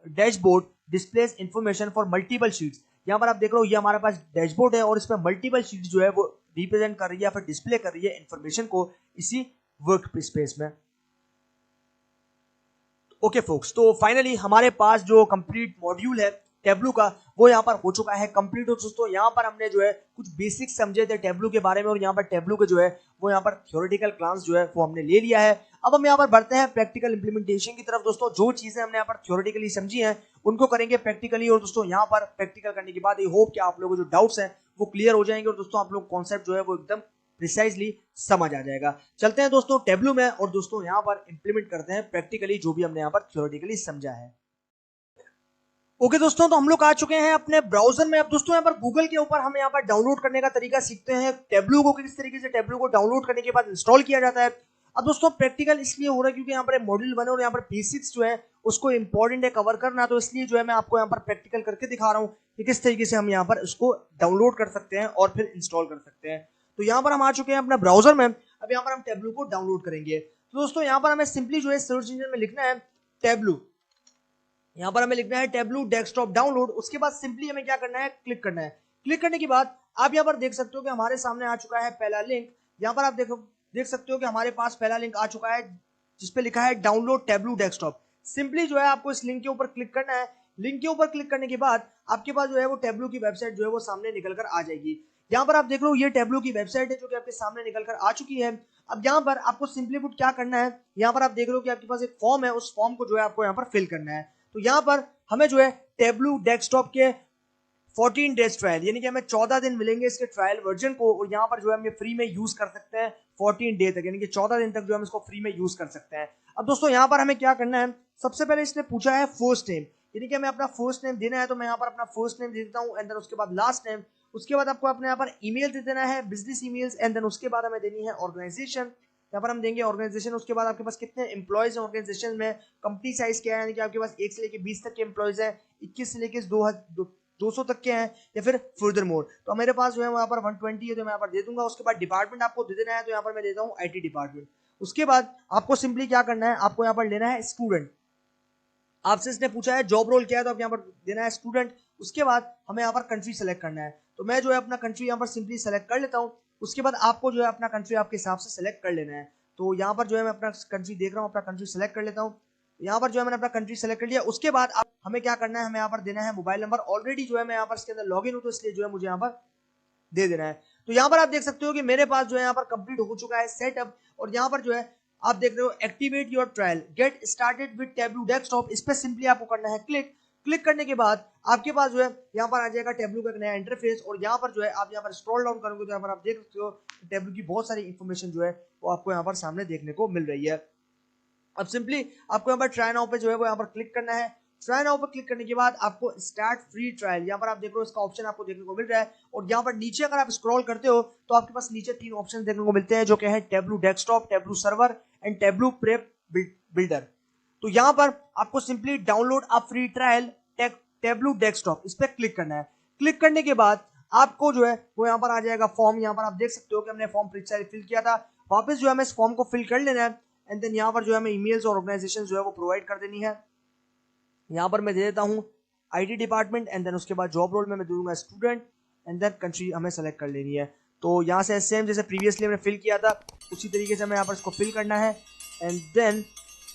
S1: dashboard displays information for multiple sheets. यहाँ पर आप देख रहे हो ये हमारे पास डैशबोर्ड है और इसमें मल्टीपल शीट्स जो है वो रिप्रेजेंट कर रही है या फिर डिस्प्ले कर रही है इंफॉर्मेशन को इसी वर्क स्पेस में। ओके फोक्स, तो फाइनली हमारे पास जो कंप्लीट मॉड्यूल है टेबलू का वो यहाँ पर हो चुका है कंप्लीट। दोस्तों यहाँ पर हमने जो है कुछ बेसिक्स समझे थे टेबलू के बारे में, और यहाँ पर टेबलू के जो है वो यहाँ पर थ्योरेटिकल क्लास जो है वो हमने ले लिया है। अब हम यहाँ पर बढ़ते हैं प्रैक्टिकल इंप्लीमेंटेशन की तरफ। दोस्तों जो चीजें हमने यहाँ पर थ्योरेटिकली समझी हैं उनको करेंगे प्रैक्टिकली, और दोस्तों यहाँ पर प्रैक्टिकल करने के बाद आई होप कि आप लोगों को जो डाउट्स हैं वो क्लियर हो जाएंगे और दोस्तों आप लोग कॉन्सेप्ट जो है वो एकदम प्रिसाइजली समझ आ जाएगा। चलते हैं दोस्तों टेबलू में और दोस्तों यहाँ पर इंप्लीमेंट करते हैं प्रैक्टिकली जो भी हमने यहाँ पर थ्योरेटिकली समझा है। ओके दोस्तों, तो हम लोग आ चुके हैं अपने ब्राउजर में। अब दोस्तों यहाँ पर गूगल के ऊपर हम यहाँ पर डाउनलोड करने का तरीका सीखते हैं टेबलू को, किस तरीके से टेबलू को डाउनलोड करने के बाद इंस्टॉल किया जाता है। अब दोस्तों प्रैक्टिकल इसलिए हो रहा है क्योंकि यहाँ पर मॉड्यूल बने और यहाँ पर बेसिक्स जो है उसको इंपॉर्टेंट है कवर करना, तो इसलिए जो है मैं आपको यहाँ पर प्रैक्टिकल करके दिखा रहा हूँ कि किस तरीके से हम यहाँ पर उसको डाउनलोड कर सकते हैं और फिर इंस्टॉल कर सकते हैं। तो यहाँ पर हम आ चुके हैं अपने ब्राउजर में। अब यहाँ पर हम टेबलू को डाउनलोड करेंगे। तो दोस्तों यहाँ पर हमें सिंपली जो है सर्च इंजन में लिखना है टेबलू। यहाँ पर हमें लिखना है टेबलू डेस्कटॉप डाउनलोड। उसके बाद सिंपली हमें क्या करना है, क्लिक करना है। क्लिक करने के बाद आप यहाँ पर देख सकते हो कि हमारे सामने आ चुका है पहला लिंक। यहाँ पर आप देख सकते हो कि हमारे पास पहला लिंक आ चुका है जिसपे लिखा है डाउनलोड टेबलू डेस्कटॉप। सिंपली जो है आपको इस लिंक के ऊपर क्लिक करना है। लिंक के ऊपर क्लिक करने के बाद आपके पास जो है वो टेबलू की वेबसाइट जो है वो सामने निकल कर आ जाएगी। यहाँ पर आप देख रहे हो ये टेबलू की वेबसाइट है जो कि आपके सामने निकल कर आ चुकी है। अब यहाँ पर आपको सिंपली पुट क्या करना है, यहाँ पर आप देख रहे हो कि आपके पास एक फॉर्म है, उस फॉर्म को जो है आपको यहाँ पर फिल करना है। तो यहाँ पर हमें जो है टेबलू डेस्कटॉप के 14 डेज ट्रायल यानी कि हमें 14 दिन मिलेंगे इसके ट्रायल वर्जन को, और यहाँ पर जो है हम ये फ्री में यूज कर सकते हैं 14 डे तक, यानी कि 14 दिन तक जो हम इसको फ्री में यूज कर सकते हैं। अब दोस्तों यहाँ पर हमें क्या करना है, सबसे पहले इसने पूछा है फर्स्ट नेम, यानी कि हमें अपना फर्स्ट नेम देना है। तो मैं यहाँ पर अपना फर्स्ट नेम दे देता हूँ एंड देन उसके बाद लास्ट नेम। उसके बाद आपको अपने यहाँ पर ईमेल दे देना है, बिजनेस ईमेल्स, एंड देन उसके बाद हमें देनी है ऑर्गेनाइजेशन। यहाँ पर हम देंगे ऑर्गेनाइजेशन। उसके बाद आपके पास कितने एम्प्लॉयज हैं ऑर्गेनाइजेशन में, कंपनी साइज क्या है, यानी कि आपके पास 1 से लेकर 20 तक के एम्प्लॉयज हैं, 21 से लेकर 200 तक के हैं, या फिर फर्दर मोर। तो मेरे पास जो है वहाँ पर 120 है तो मैं यहाँ पर दे दूंगा। उसके बाद डिपार्टमेंट आपको दे देना है, तो यहाँ पर मैं देता हूँ IT डिपार्टमेंट। उसके बाद आपको सिंपली क्या करना है, आपको यहाँ पर लेना है स्टूडेंट। आपसे इसने पूछा है जॉब रोल क्या है, तो आप यहाँ पर देना है स्टूडेंट। उसके बाद हमें यहाँ पर कंट्री सेलेक्ट करना है, तो मैं जो है अपना कंट्री यहाँ पर सिंपली सेलेक्ट कर लेता हूँ। उसके बाद आपको जो है अपना कंट्री आपके हिसाब से सेलेक्ट कर लेना है। तो यहाँ पर जो है मैं अपना कंट्री देख रहा हूँ, अपना कंट्री सेलेक्ट कर लेता हूँ। यहाँ पर जो है मैंने अपना कंट्री सेलेक्ट कर लिया। उसके बाद आप हमें क्या करना है, हमें यहाँ पर देना है मोबाइल नंबर। ऑलरेडी जो है मैं यहाँ पर इसके अंदर लॉग इन हूँ, तो इसलिए जो है मुझे यहाँ पर दे देना है। तो यहाँ पर आप देख सकते हो कि मेरे पास जो है यहाँ पर कंप्लीट हो चुका है सेटअप, और यहाँ पर जो है आप देख रहे हो activate your trial, get started with tableau desktop. इस पे सिंपली आपको करना है क्लिक। क्लिक करने के बाद आपके पास जो है यहाँ पर आ जाएगा टेबलू का एक नया इंटरफेस, और यहाँ पर जो है आप यहाँ पर स्क्रॉल डाउन करोगे तो यहाँ पर आप देख सकते हो टेबलू की बहुत सारी इंफॉर्मेशन जो है वो आपको यहाँ पर सामने देखने को मिल रही है। अब सिंपली आपको यहाँ पर ट्राई नाउ पे जो है वो यहाँ पर क्लिक करना है। ट्राई नाउ पर क्लिक करने के बाद आपको स्टार्ट फ्री ट्रायल, यहाँ पर आप देख रहे हो इसका ऑप्शन आपको देखने को मिल रहा है। और यहाँ पर नीचे अगर आप स्क्रॉल करते हो तो आपके पास नीचे 3 ऑप्शन देखने को मिलते हैं जो कि है tableau desktop, tableau server and tableau prep builder. तो यहाँ पर आपको simply download a free trial tableau desktop, इस पर क्लिक करना है। क्लिक करने के बाद आपको जो है वो यहाँ पर आ जाएगा फॉर्म। यहाँ पर आप देख सकते हो कि हमने फॉर्म फिल किया था, वापस जो है हमें इस फॉर्म को फिल कर लेना है। एंड देन यहाँ पर जो है हमें ईमेल्स और ऑर्गेनाइजेशन जो है वो प्रोवाइड कर देनी है। यहाँ पर मैं दे देता हूँ IT डिपार्टमेंट, एंड देन उसके बाद जॉब रोल में मैं दूंगा स्टूडेंट, एंड देन कंट्री हमें सेलेक्ट कर लेनी है। तो यहाँ से सेम जैसे प्रीवियसली हमने फिल किया था उसी तरीके से हमें यहाँ पर इसको फिल करना है। एंड देन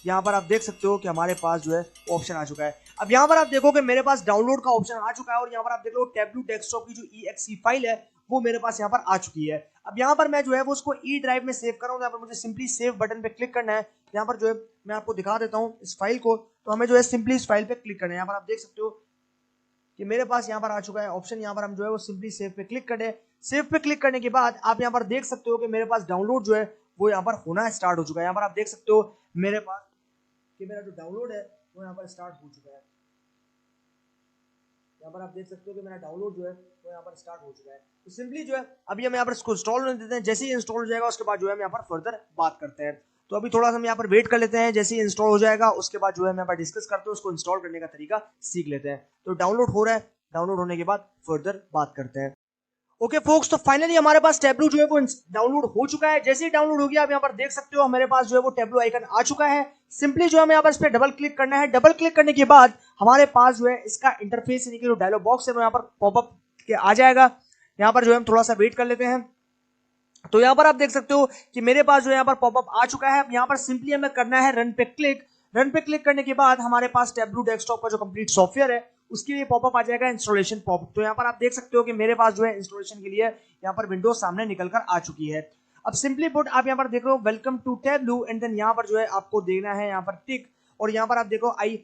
S1: यहाँ पर आप देख सकते हो कि हमारे पास जो है ऑप्शन आ चुका है। अब यहाँ पर आप देखो कि मेरे पास डाउनलोड का ऑप्शन आ चुका है और यहाँ पर आप देख लो टेब्लू डेस्कटॉप की जो EXE फाइल है वो मेरे पास यहाँ पर आ चुकी है। अब यहाँ पर मैं जो है वो उसको ई ड्राइव में सेव कर रहा हूँ। यहाँ पर मुझे सिंपली सेव बटन पे क्लिक करना है। यहाँ पर जो है मैं आपको दिखा देता हूँ इस फाइल को, तो हमें जो है सिंपली इस फाइल पे क्लिक करना है। यहाँ पर आप देख सकते हो कि मेरे पास यहाँ पर आ चुका है ऑप्शन। यहाँ पर हम जो है वो सिंपली सेव पे क्लिक करें। सेव पे क्लिक करने के बाद आप यहाँ पर देख सकते हो कि मेरे पास डाउनलोड जो है वो यहाँ पर होना स्टार्ट हो चुका है। यहाँ पर आप देख सकते हो मेरे पास कि मेरा जो डाउनलोड है वो यहाँ पर स्टार्ट हो चुका है। यहाँ पर आप देख सकते हो कि मेरा डाउनलोड जो है वो यहाँ पर स्टार्ट हो चुका है। तो सिंपली जो है अभी हम यहाँ पर इसको इंस्टॉल होने देते हैं। जैसे ही इंस्टॉल हो जाएगा उसके बाद जो है हम यहाँ पर फर्दर बात करते हैं। तो अभी थोड़ा सा हम यहाँ पर वेट कर लेते हैं। जैसे ही इंस्टॉल हो जाएगा उसके बाद जो है हम यहाँ पर डिस्कस करते हैं, उसको इंस्टॉल करने का तरीका सीख लेते हैं। तो डाउनलोड हो रहा है, डाउनलोड होने के बाद फर्दर बात करते हैं। ओके फोक्स, तो फाइनली हमारे पास टेब्लू जो है वो डाउनलोड हो चुका है। जैसे ही डाउनलोड हो गया आप यहाँ पर देख सकते हो हमारे पास जो है वो टेब्लू आइकन आ चुका है। सिंपली जो हमें यहाँ पर इस पर डबल क्लिक करना है। डबल क्लिक करने के बाद हमारे पास जो है इसका इंटरफेस यानी कि जो डायलॉग बॉक्स है वो यहाँ पर पॉपअप के आ जाएगा। यहाँ पर जो है हम थोड़ा सा वेट कर लेते हैं। तो यहाँ पर आप देख सकते हो कि मेरे पास जो है यहाँ पर पॉपअप आ चुका है। यहाँ पर सिंपली हमें करना है रन पे क्लिक। रन पे क्लिक करने के बाद हमारे पास टेब्लू डेस्कटॉप का जो कंप्लीट सॉफ्टवेयर है उसके लिए पॉपअप आ जाएगा इंस्टॉलेशन पॉपअप। तो यहाँ पर आप देख सकते हो कि मेरे पास जो है इंस्टॉलेशन के लिए यहाँ पर विंडोज सामने निकल कर आ चुकी है। अब सिंपली पुट आप यहाँ पर देख रहे हो welcome to Tableau and then यहाँ पर जो है आपको देना है यहाँ पर टिक। और यहाँ पर आप देखो I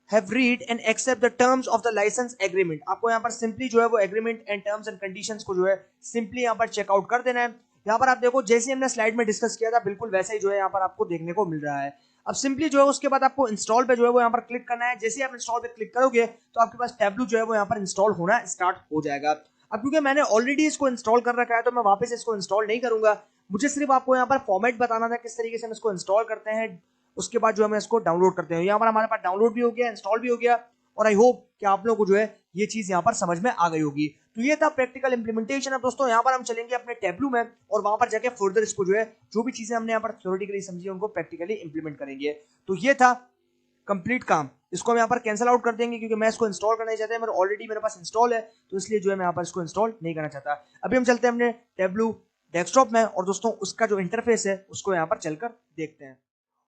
S1: have read and accept the terms of the licence agreement. आपको यहाँ पर सिंपली जो है वो agreement and terms and conditions को जो है सिंपली यहाँ पर चेकआउट कर देना है। यहाँ पर आप देखो जैसे हमने स्लाइड में डिस्कस किया था बिल्कुल वैसे ही जो है यहाँ पर आपको देखने को मिल रहा है। अब सिंपली जो है उसके बाद आपको इंस्टॉल पे जो है वो यहाँ पर क्लिक करना है। जैसे ही आप इंस्टॉल पे क्लिक करोगे तो आपके पास टेब्लू जो है वो यहाँ पर इंस्टॉल होना स्टार्ट हो जाएगा। अब क्योंकि मैंने ऑलरेडी इसको इंस्टॉल कर रखा है तो मैं वापस इसको इंस्टॉल नहीं करूंगा। मुझे सिर्फ आपको यहाँ पर फॉर्मेट बताना था किस तरीके से हम इसको इंस्टॉल करते हैं। उसके बाद जो हमें इसको डाउनलोड करते हैं। यहाँ पर हमारे पास डाउनलोड भी हो गया, इंस्टॉल भी हो गया और आई होप कि आप लोगों को जो है ये चीज यहाँ पर समझ में आ गई होगी। तो ये था प्रैक्टिकल इंप्लीमेंटेशन। अब दोस्तों यहाँ पर हम चलेंगे अपने टेब्लू में और वहां पर जाके फर्दर इसको जो है जो भी चीजें हमने यहाँ पर थ्योरेटिकली समझी उनको प्रैक्टिकली इंप्लीमेंट करेंगे। तो ये था कंप्लीट काम। इसको हम यहाँ पर कैंसिल आउट कर देंगे क्योंकि मैं इसको इंस्टॉल करना नहीं चाहता। मेरे ऑलरेडी मेरे पास इंस्टॉल है तो इसलिए जो है मैं यहाँ पर इसको इंस्टॉल नहीं करना चाहता। अभी हम चलते हैं अपने टेब्लू डेस्कटॉप में और दोस्तों उसका जो इंटरफेस है उसको यहाँ पर चलकर देखते हैं।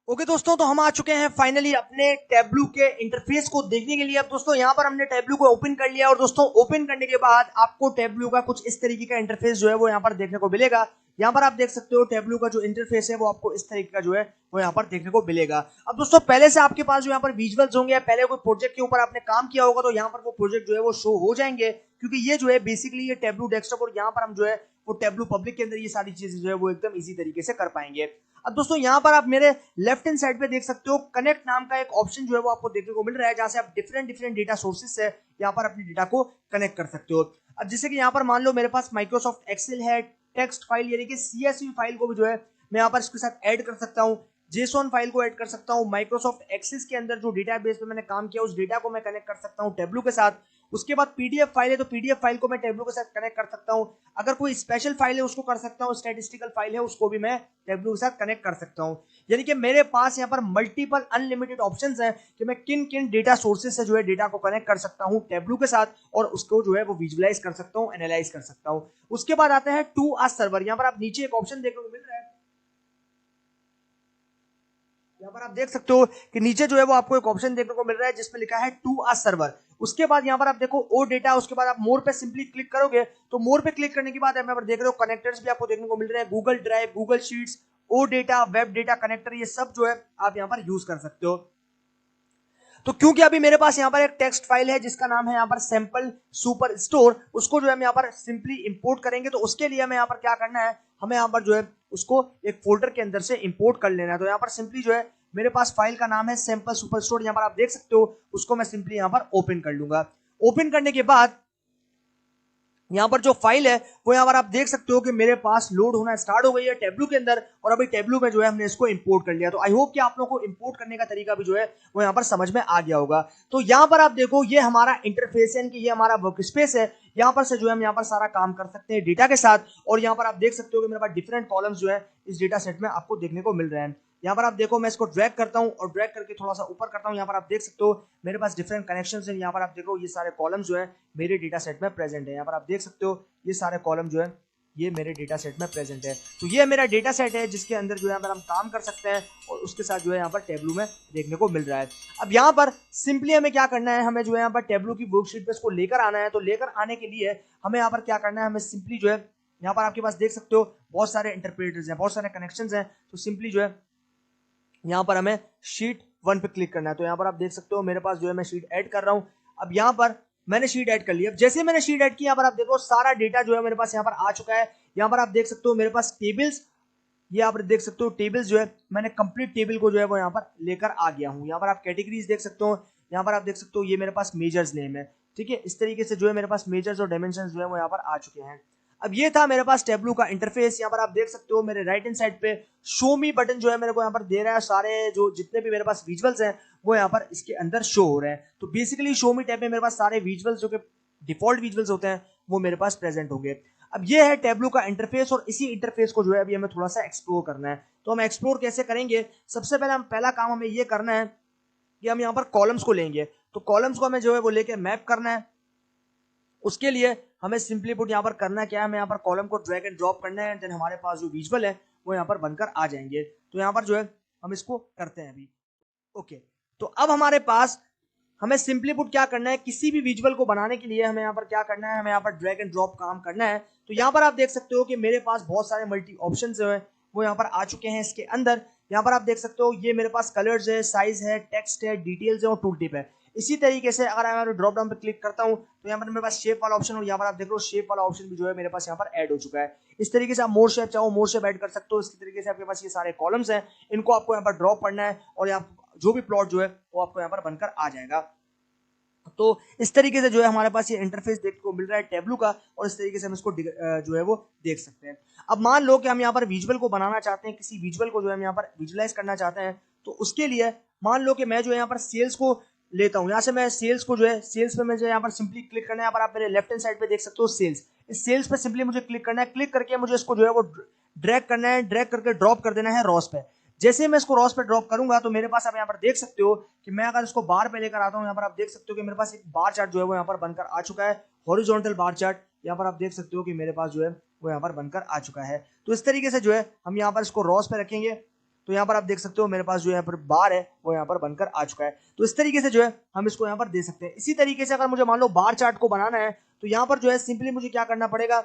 S1: ओके दोस्तों, तो हम आ चुके हैं फाइनली अपने टेब्लू के इंटरफेस को देखने के लिए। अब दोस्तों यहाँ पर हमने टेब्लू को ओपन कर लिया और दोस्तों ओपन करने के बाद आपको टेब्लू का कुछ इस तरीके का इंटरफेस जो है वो यहाँ पर देखने को मिलेगा। यहाँ पर आप देख सकते हो टेब्लू का जो इंटरफेस है वो आपको इस तरीके का जो है वो यहाँ पर देखने को मिलेगा। अब दोस्तों पहले से आपके पास जो यहाँ पर विजुअल्स होंगे, पहले कोई प्रोजेक्ट के ऊपर आपने काम किया होगा तो यहाँ पर वो प्रोजेक्ट जो है वो शो हो जाएंगे क्योंकि ये जो है बेसिकली ये टेब्लू डेस्कटॉप और यहाँ पर हम जो है वो टेब्लू पब्लिक के अंदर ये सारी चीजें जो है वो एकदम इजी तरीके से कर पाएंगे। अब दोस्तों यहाँ पर आप मेरे लेफ्ट हैंड साइड पे देख सकते हो कनेक्ट नाम का एक ऑप्शन जो है वो आपको देखने को मिल रहा है जहां से आप डिफरेंट डेटा सोर्सेज से यहाँ पर अपने डेटा को कनेक्ट कर सकते हो। अब जैसे कि यहाँ पर मान लो मेरे पास माइक्रोसॉफ्ट एक्सेल है, टेक्स्ट फाइल यानी कि CSV फाइल को भी जो है मैं यहाँ पर इसके साथ ऐड कर सकता हूँ, जेसॉन फाइल को ऐड कर सकता हूँ, माइक्रोसॉफ्ट एक्सेस के अंदर जो डेटाबेस पे मैंने काम किया उस डेटा को मैं कनेक्ट कर सकता हूँ टेब्लू के साथ। उसके बाद पीडीएफ फाइल है तो पीडीएफ फाइल को मैं टेब्लू के साथ कनेक्ट कर सकता हूँ। अगर कोई स्पेशल फाइल है उसको कर सकता हूँ, स्टैटिस्टिकल फाइल है उसको भी मैं टेब्लू के साथ कनेक्ट कर सकता हूँ। यानी कि मेरे पास यहाँ पर मल्टीपल अनलिमिटेड ऑप्शंस हैं कि मैं किन किन डेटा सोर्सेज से जो है डेटा को कनेक्ट कर सकता हूँ टेब्लू के साथ और उसको जो है वो विजुअलाइज कर सकता हूँ, एनालाइज कर सकता हूँ। उसके बाद आता है टू आ सर्वर। यहाँ पर आप नीचे एक ऑप्शन देखने को मिल रहा है, यहाँ पर आप देख सकते हो कि नीचे जो है वो आपको एक ऑप्शन देखने को मिल रहा है जिसमें लिखा है टू आ सर्वर। उसके बाद यहाँ पर आप देखो ओ डेटा, उसके बाद आप मोर पे सिंपली क्लिक करोगे तो मोर पे क्लिक करने के बाद यहाँ पर देख रहे हो कनेक्टर्स भी आपको देखने को मिल रहे हैं, गूगल ड्राइव, गूगल शीट्स, ओ डेटा, वेब डेटा कनेक्टर, ये सब जो है आप यहाँ पर यूज कर सकते हो। तो क्योंकि अभी मेरे पास यहाँ पर एक टेक्स्ट फाइल है जिसका नाम है यहाँ पर सैंपल सुपर स्टोर, उसको जो है हम यहाँ पर सिंपली इंपोर्ट करेंगे। तो उसके लिए हमें यहाँ पर क्या करना है, हमें यहाँ पर जो है उसको एक फोल्डर के अंदर से इंपोर्ट कर लेना है। तो यहाँ पर सिंपली जो है मेरे पास फाइल का नाम है सैंपल सुपर स्टोर, यहाँ पर आप देख सकते हो, उसको मैं सिंपली यहाँ पर ओपन कर लूंगा। ओपन करने के बाद यहाँ पर जो फाइल है वो यहाँ पर आप देख सकते हो कि मेरे पास लोड होना स्टार्ट हो गई है टेब्लू के अंदर और अभी टेब्लू में जो है हमने इसको इंपोर्ट कर लिया। तो आई होप कि आप लोगों को इंपोर्ट करने का तरीका भी जो है वो यहाँ पर समझ में आ गया होगा। तो यहाँ पर आप देखो ये हमारा इंटरफेस है कि ये हमारा वर्क स्पेस है, यहाँ पर से जो है हम यहाँ पर सारा काम कर सकते हैं डेटा के साथ। और यहाँ पर आप देख सकते हो कि मेरे पास डिफरेंट कॉलम्स जो है इस डेटा सेट में आपको देखने को मिल रहे हैं। यहाँ पर आप देखो मैं इसको ड्रैग करता हूँ और ड्रैग करके थोड़ा सा ऊपर करता हूँ, यहाँ पर आप देख सकते हो मेरे पास डिफरेंट कनेक्शंस हैं। यहाँ पर आप देखो ये सारे कॉलम्स जो है मेरे डेटा सेट में प्रेजेंट है। यहाँ पर आप देख सकते हो ये सारे कॉलम जो है ये मेरे डेटा सेट में प्रेजेंट है। तो ये मेरा डेटा सेट है जिसके अंदर जो है हम काम कर सकते हैं और उसके साथ जो है यहाँ पर टेबलू में देखने को मिल रहा है। अब यहाँ पर सिंपली हमें क्या करना है, हमें जो है यहाँ पर टेबलू की वर्कशीट पे इसको लेकर आना है। तो लेकर आने के लिए हमें यहाँ पर क्या करना है, हमें सिंपली जो है यहाँ पर आपके पास देख सकते हो बहुत सारे इंटरप्रेटर्स हैं, बहुत सारे कनेक्शंस हैं। तो सिंपली जो है यहाँ पर हमें शीट 1 पे क्लिक करना है। तो यहाँ पर आप देख सकते हो मेरे पास जो है मैं शीट ऐड कर रहा हूँ। अब यहाँ पर मैंने शीट ऐड कर लिया। अब जैसे मैंने शीट ऐड की, यहाँ पर आप देखो सारा डेटा जो है मेरे पास यहाँ पर आ चुका है। यहाँ पर आप देख सकते हो मेरे पास टेबल्स, ये आप देख सकते हो टेबल्स जो है मैंने कंप्लीट टेबल को जो है वो यहाँ पर लेकर आ गया हूँ। यहाँ पर आप कैटेगरीज देख सकते हो, यहाँ पर आप देख सकते हो ये मेरे पास मेजर्स नेम है, ठीक है। इस तरीके से जो है मेरे पास मेजर्स और डायमेंशंस जो है वो यहाँ पर आ चुके हैं। अब ये था मेरे पास टेबलू का इंटरफेस। यहाँ पर आप देख सकते हो मेरे राइट हैंड साइड पे शो मी बटन जो है मेरे को यहाँ पर दे रहा है। सारे जो जितने भी मेरे पास विजुअल्स हैं वो यहाँ पर इसके अंदर शो हो रहे हैं। तो बेसिकली शो मी टैब में मेरे पास सारे विजुअल्स जो कि डिफॉल्ट विजुअल्स होते हैं वो मेरे पास प्रेजेंट होंगे। अब ये है टेबलू का इंटरफेस और इसी इंटरफेस को जो है अभी हमें थोड़ा सा एक्सप्लोर करना है। तो हम एक्सप्लोर कैसे करेंगे, सबसे पहला काम हमें ये करना है कि हम यहाँ पर कॉलम्स को लेंगे। तो कॉलम्स को हमें जो है वो लेके मैप करना है। उसके लिए हमें सिंपली पुट यहाँ पर करना क्या है, हमें यहाँ पर कॉलम को ड्रैग एंड ड्रॉप करना है। देन हमारे पास जो विजुअल है वो यहाँ पर बनकर आ जाएंगे। तो यहाँ पर जो है हम इसको करते हैं अभी। ओके, तो अब हमारे पास हमें सिंपली पुट क्या करना है, किसी भी विजुअल को बनाने के लिए हमें यहाँ पर क्या करना है, हमें यहाँ पर ड्रैग एंड ड्रॉप काम करना है। तो यहाँ पर आप देख सकते हो कि मेरे पास बहुत सारे मल्टी ऑप्शन जो है वो यहाँ पर आ चुके हैं इसके अंदर। यहाँ पर आप देख सकते हो ये मेरे पास कलर्स है, साइज है, टेक्स्ट है, डिटेल्स है और टूल टिप है। इसी तरीके से अगर मैं ड्रॉप डाउन पे क्लिक करता हूँ तो यहाँ पर मेरे पास शेप वाला ऑप्शन, और यहाँ पर आप देख रहे हो शेप वाला ऑप्शन भी जो है मेरे पास यहाँ पर ऐड हो चुका है। इस तरीके से आप मोर शेप चाहो मोर शेप ऐड कर सकते हो। इसी तरीके से आपके पास ये सारे कॉलम्स हैं, इनको आपको यहाँ पर ड्रॉप करना है और यहाँ जो भी प्लॉट जो है वो आपको यहाँ पर बनकर आ जाएगा। तो इस तरीके से जो है हमारे पास ये इंटरफेस देखने को मिल रहा है टेबलू का, और इस तरीके से हम इसको जो है वो देख सकते हैं। अब मान लो कि हम यहाँ पर विजुअल को बनाना चाहते हैं, किसी विजुअल को जो है हम यहाँ पर विजुअलाइज करना चाहते हैं। तो उसके लिए मान लो कि मैं जो है यहाँ पर सेल्स को लेता हूँ। यहाँ से मैं सेल्स को जो है सेल्स पे मैं जो यहाँ पर सिंपली क्लिक करना है। यहाँ पर आप मेरे लेफ्ट हैंड साइड पे देख सकते हो सेल्स, इस सेल्स पे सिंपली मुझे क्लिक करना है। क्लिक करके मुझे इसको जो है वो ड्रैग करना है, ड्रैग करके ड्रॉप कर देना है रॉस पे। जैसे मैं इसको रॉस पे ड्रॉप करूंगा तो मेरे पास आप यहाँ पर देख सकते हो कि मैं अगर इसको बार पे लेकर आता हूँ, यहाँ पर आप देख सकते हो कि मेरे पास एक बार चार्ट जो है वो यहाँ पर बनकर आ चुका है, हॉरिजॉन्टल बार चार्ट। यहाँ पर आप देख सकते हो कि मेरे पास जो है वो यहाँ पर बनकर आ चुका है। तो इस तरीके से जो है हम यहाँ पर इसको रॉस पे रखेंगे। तो यहाँ पर आप देख सकते हो मेरे पास जो यहाँ पर बार है वो यहाँ पर बनकर आ चुका है। तो इस तरीके से जो है हम इसको यहाँ पर दे सकते हैं। इसी तरीके से अगर मुझे मान लो बार चार्ट को बनाना है तो यहाँ पर जो है सिंपली मुझे क्या करना पड़ेगा,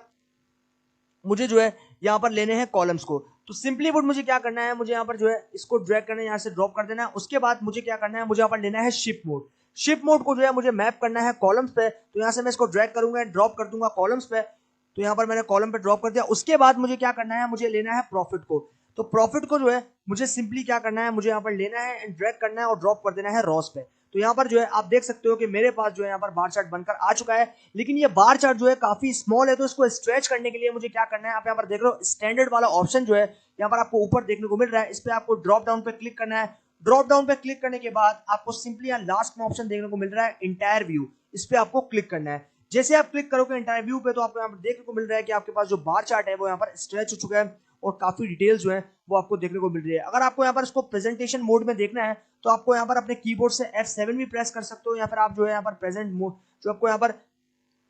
S1: मुझे जो है यहाँ पर लेने हैं कॉलम्स को। तो सिंपली पुट मुझे क्या करना है, मुझे यहाँ पर जो है इसको ड्रैग करना है, यहाँ से ड्रॉप कर देना है। उसके बाद मुझे क्या करना है, मुझे यहाँ पर लेना है शिप मोड। शिप मोड को जो है मुझे मैप करना है कॉलम्स पे। तो यहाँ से मैं इसको ड्रैग करूंगा, ड्रॉप कर दूंगा कॉलम्स पे। तो यहाँ पर मैंने कॉलम पे ड्रॉप कर दिया। उसके बाद मुझे क्या करना है, मुझे लेना है प्रॉफिट को। तो प्रॉफिट को जो है मुझे सिंपली क्या करना है, मुझे यहाँ पर लेना है एंड ड्रैग करना है और ड्रॉप कर देना है रॉस पे। तो यहाँ पर जो है आप देख सकते हो कि मेरे पास जो है यहाँ पर बार चार्ट बनकर आ चुका है। लेकिन ये बार चार्ट जो है काफी स्मॉल है, तो इसको स्ट्रेच करने के लिए मुझे क्या करना है, आप यहाँ पर देख रहे हो स्टैंडर्ड वाला ऑप्शन जो है यहाँ पर आपको ऊपर देखने को मिल रहा है। इस पर आपको ड्रॉप डाउन पे क्लिक करना है। ड्रॉप डाउन पे क्लिक करने के बाद आपको सिंपली यहाँ लास्ट में ऑप्शन देखने को मिल रहा है इंटायर व्यू, इस पे आपको क्लिक करना है। जैसे आप क्लिक करोगे इंटायर व्यू पे तो आपको यहाँ पर देखने को मिल रहा है कि आपके पास जो बार चार्ट है वो यहाँ पर स्ट्रेच हो चुका है और काफी डिटेल्स जो है वो आपको देखने को मिल रही है। अगर आपको यहाँ पर इसको प्रेजेंटेशन मोड में देखना है तो आपको यहाँ पर अपने कीबोर्ड से F7 भी प्रेस कर सकते हो, या फिर आप जो है यहाँ पर प्रेजेंट मोड जो आपको यहाँ पर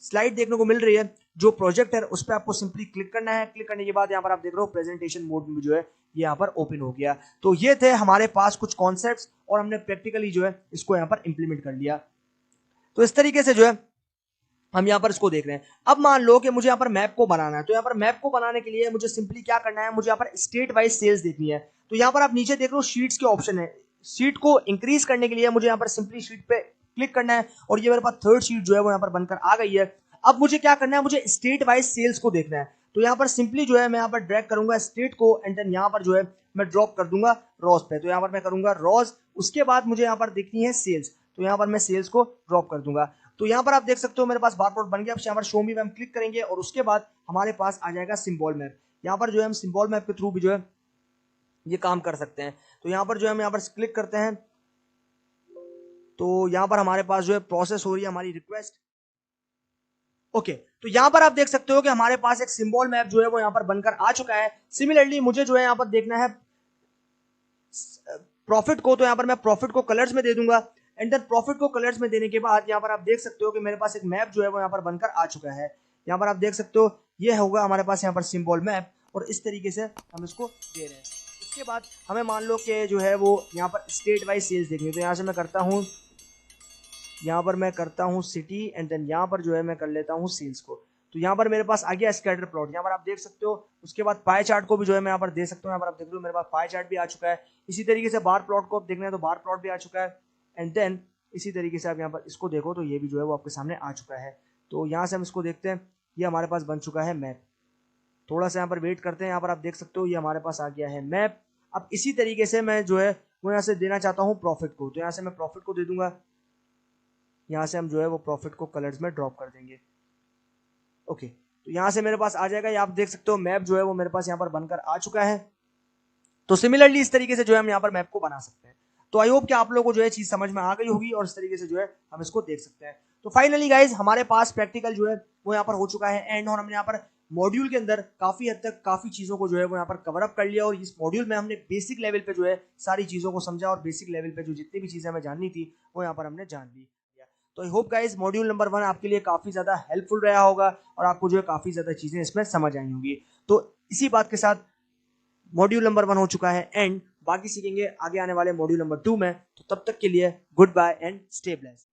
S1: स्लाइड देखने को मिल रही है जो प्रोजेक्ट है उस पर आपको सिंपली क्लिक करना है। क्लिक करने के बाद यहाँ पर आप देख रहे हो प्रेजेंटेशन मोड में जो है ये यहाँ पर ओपन हो गया। तो ये थे हमारे पास कुछ कॉन्सेप्ट्स और हमने प्रैक्टिकली जो है इसको यहाँ पर इंप्लीमेंट कर लिया। तो इस तरीके से जो है हम यहाँ पर इसको देख रहे हैं। अब मान लो कि मुझे यहाँ पर मैप को बनाना है। तो यहाँ पर मैप को बनाने के लिए मुझे सिंपली क्या करना है, मुझे यहाँ पर स्टेट वाइज सेल्स देखनी है। तो यहाँ पर आप नीचे देख रहे हो शीट्स के ऑप्शन है। शीट को इंक्रीज करने के लिए मुझे यहाँ पर सिंपली शीट पे क्लिक करना है और ये मेरे पास थर्ड शीट जो है वो यहाँ पर बनकर आ गई है। अब मुझे क्या करना है, मुझे स्टेट वाइज सेल्स को देखना है। तो यहाँ पर सिंपली जो है मैं यहाँ पर ड्रैग करूंगा स्टेट को एंड देन यहाँ पर जो है मैं ड्रॉप कर दूंगा रॉस पे। तो यहाँ पर मैं करूंगा रॉस, उसके बाद मुझे यहाँ पर देखनी है सेल्स। तो यहाँ पर मैं सेल्स को ड्रॉप कर दूंगा। तो यहाँ पर आप देख सकते हो मेरे पास बार प्लॉट बन गया। अब यहाँ पर शो मी पे हम क्लिक करेंगे और उसके बाद हमारे पास आ जाएगा सिंबल मैप। यहाँ पर जो है हम सिंबल मैप के थ्रू भी जो है ये काम कर सकते हैं। तो यहाँ पर जो है हम यहाँ पर क्लिक करते हैं तो यहाँ पर हमारे पास जो है प्रोसेस हो रही है हमारी रिक्वेस्ट। ओके, तो यहाँ पर आप देख सकते हो कि हमारे पास एक सिंबल मैप जो है वो यहाँ पर बनकर आ चुका है। सिमिलरली मुझे जो है यहाँ पर देखना है प्रॉफिट को। तो यहाँ पर मैं प्रॉफिट को कलर्स में दे दूंगा एंड देन प्रॉफिट को कलर्स में देने के बाद यहाँ पर आप देख सकते हो कि मेरे पास एक मैप जो है वो यहाँ पर बनकर आ चुका है। यहाँ पर आप देख सकते हो ये होगा हमारे पास यहाँ पर सिंबल मैप, और इस तरीके से हम इसको दे रहे हैं। इसके बाद हमें मान लो कि जो है वो यहाँ पर स्टेट वाइज सेल्स देखनी है, तो यहाँ से मैं करता हूँ, यहाँ पर मैं करता हूँ सिटी, एंड देन यहाँ पर जो है मैं कर लेता हूँ सेल्स को। तो यहाँ पर मेरे पास आ गया स्कैटर प्लॉट, यहाँ पर आप देख सकते हो। उसके बाद पाई चार्ट को भी जो है मैं यहाँ पर दे सकता हूँ, यहाँ पर आप देख रहे हो मेरे पास पाई चार्ट भी आ चुका है। इसी तरीके से बार प्लॉट को आप देखना है तो बार प्लॉट भी आ चुका है, एंड देन इसी तरीके से आप यहाँ पर इसको देखो तो ये भी जो है वो आपके सामने आ चुका है। तो यहाँ से हम इसको देखते हैं, ये हमारे पास बन चुका है मैप। थोड़ा सा यहाँ पर वेट करते हैं, यहाँ पर आप देख सकते हो ये हमारे पास आ गया है मैप। अब इसी तरीके से मैं जो है वो यहाँ से देना चाहता हूँ प्रॉफिट को, तो यहाँ से मैं प्रॉफिट को दे दूंगा। यहाँ से हम जो है वो प्रॉफिट को कलर्स में ड्रॉप कर देंगे। ओके, तो यहाँ से मेरे पास आ जाएगा, ये आप देख सकते हो मैप जो है वो मेरे पास यहाँ पर बनकर आ चुका है। तो सिमिलरली इस तरीके से जो है हम यहाँ पर मैप को बना सकते हैं। तो आई होप कि आप लोगों को जो है चीज समझ में आ गई होगी, और इस तरीके से जो है हम इसको देख सकते हैं। तो फाइनली गाइज हमारे पास प्रैक्टिकल जो है वो यहाँ पर हो चुका है एंड, और हमने यहाँ पर मॉड्यूल के अंदर काफी हद तक काफी चीजों को जो है वो यहाँ पर कवर अप कर लिया, और इस मॉड्यूल में हमने बेसिक लेवल पे जो है सारी चीजों को समझा, और बेसिक लेवल पे जो जितनी भी चीजें हमें जाननी थी वो यहाँ पर हमने जान ली। तो I hope guys module number 1 आपके लिए काफी ज्यादा हेल्पफुल रहा होगा, और आपको जो है काफी ज्यादा चीजें इसमें समझ आई होंगी। तो इसी बात के साथ मॉड्यूल नंबर 1 हो चुका है एंड, बाकी सीखेंगे आगे आने वाले मॉड्यूल नंबर 2 में। तो तब तक के लिए goodbye and stay blessed.